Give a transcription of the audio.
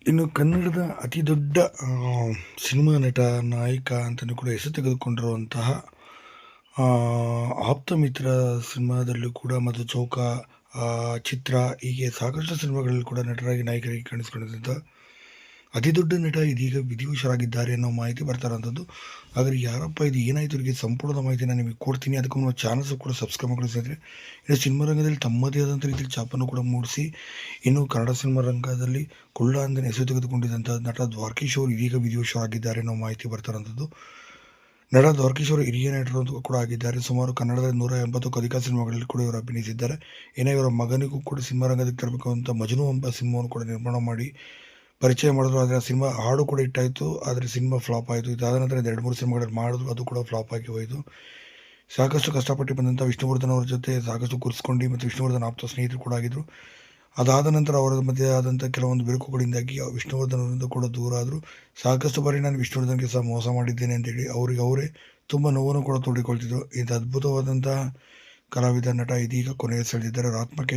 ಇನ್ನು ಕನ್ನಡದ ಅತಿ ದೊಡ್ಡ ಸಿನಿಮಾ ನಟ, ನಾಯಕ ಅಂತಲೂ ಕೂಡ ಹೆಸರು ತೆಗೆದುಕೊಂಡಿರುವಂತಹ ಆಪ್ತಮಿತ್ರ ಸಿನಿಮಾದಲ್ಲೂ ಕೂಡ ಮತ್ತು ಚೌಕ, ಚಿತ್ರ ಹೀಗೆ ಸಾಕಷ್ಟು ಸಿನಿಮಾಗಳಲ್ಲಿ ಕೂಡ ನಟರಾಗಿ, ನಾಯಕರಾಗಿ ಕಾಣಿಸಿಕೊಂಡಿದ್ದಂಥ ಅತಿ ದೊಡ್ಡ ನಟ ಇದೀಗ ವಿಧಿವಶರಾಗಿದ್ದಾರೆ ಅನ್ನೋ ಮಾಹಿತಿ ಬರ್ತಾ ಇರೋಂಥದ್ದು. ಹಾಗಾದ್ರೆ ಯಾರಪ್ಪ ಇದು, ಏನಾಯಿತು ಇವರಿಗೆ ಸಂಪೂರ್ಣದ ಮಾಹಿತಿನ ನಿಮಗೆ ಕೊಡ್ತೀನಿ. ಅದಕ್ಕೂ ನಮ್ಮ ಚಾನಲ್ಸ್ ಕೂಡ ಸಬ್ಸ್ಕ್ರೈಬ್ ಮಾಡ್ಕೊಳ್ಳಿ ಸ್ನೇಹಿತರೆ. ಇನ್ನು ಸಿನಿಮಾ ರಂಗದಲ್ಲಿ ತಮ್ಮದೇ ಆದಂಥ ರೀತಿಯಲ್ಲಿ ಛಾಪನ್ನು ಕೂಡ ಮೂಡಿಸಿ ಇನ್ನು ಕನ್ನಡ ಸಿನಿಮಾ ರಂಗದಲ್ಲಿ ಕುಳ್ಳ ಅಂದನೇ ಹೆಸರು ತೆಗೆದುಕೊಂಡಿದ್ದಂಥ ನಟ ದ್ವಾರಕೀಶ್ ಅವರು ಇದೀಗ ವಿಧಿವಶರಾಗಿದ್ದಾರೆ ಅನ್ನೋ ಮಾಹಿತಿ ಬರ್ತಾ ಇರೋಂಥದ್ದು. ನಟ ದ್ವಾರಕೀಶ್ ಅವರು ಹಿರಿಯ ನಟರು ಅಂತ ಕೂಡ ಆಗಿದ್ದಾರೆ. ಸುಮಾರು ಕನ್ನಡದ 180ಕ್ಕೂ ಅಧಿಕ ಸಿನಿಮಾಗಳಲ್ಲಿ ಕೂಡ ಇವರು ಅಭಿನಯಿಸಿದ್ದಾರೆ. ಏನೋ ಇವರ ಮಗನಿಗೂ ಕೂಡ ಸಿನಿಮಾ ರಂಗಕ್ಕೆ ತರಬೇಕು ಅಂತ ಮಜನು ಎಂಬ ಸಿನಿಮಾವನ್ನು ಕೂಡ ನಿರ್ಮಾಣ ಮಾಡಿ ಪರಿಚಯ ಮಾಡಿದ್ರು. ಆದರೆ ಆ ಸಿನಿಮಾ ಹಾಡು ಕೂಡ ಹಿಟ್ಟಾಯಿತು, ಆದರೆ ಸಿನಿಮಾ ಫ್ಲಾಪ್ ಆಯಿತು. ಇದಾದ ನಂತರ 2-3 ಸಿನಿಮಾಗಳಲ್ಲಿ ಮಾಡಿದ್ರು, ಅದು ಕೂಡ ಫ್ಲಾಪ್ ಆಗಿ ಹೋಯಿತು. ಸಾಕಷ್ಟು ಕಷ್ಟಪಟ್ಟು ಬಂದಂಥ ವಿಷ್ಣುವರ್ಧನ್ ಅವರ ಜೊತೆ ಸಾಕಷ್ಟು ಗುರುಸ್ಕೊಂಡು ಮತ್ತು ವಿಷ್ಣುವರ್ಧನ್ ಆಪ್ತ ಸ್ನೇಹಿತರು ಕೂಡ ಆಗಿದ್ದರು. ಅದಾದ ನಂತರ ಅವರ ಮಧ್ಯೆ ಆದಂಥ ಕೆಲವೊಂದು ಬಿರುಕುಗಳಿಂದಾಗಿ ವಿಷ್ಣುವರ್ಧನ್ ಅವರಿಂದ ಕೂಡ ದೂರ ಆದರು. ಸಾಕಷ್ಟು ಬಾರಿ ನಾನು ವಿಷ್ಣುವರ್ಧನ್ಗೆ ಸಹ ಮೋಸ ಮಾಡಿದ್ದೇನೆ ಅಂತೇಳಿ ಅವರೇ ತುಂಬ ನೋವನ್ನು ಕೂಡ ತೋಡಿಕೊಳ್ತಿದ್ರು. ಇದು ಅದ್ಭುತವಾದಂತಹ ಕಲಾವಿದ ನಟ ಇದೀಗ ಕೊನೆಯುಸಿರೆಳೆದಿದ್ದಾರೆ. ಅವರ ಆತ್ಮಕ್ಕೆ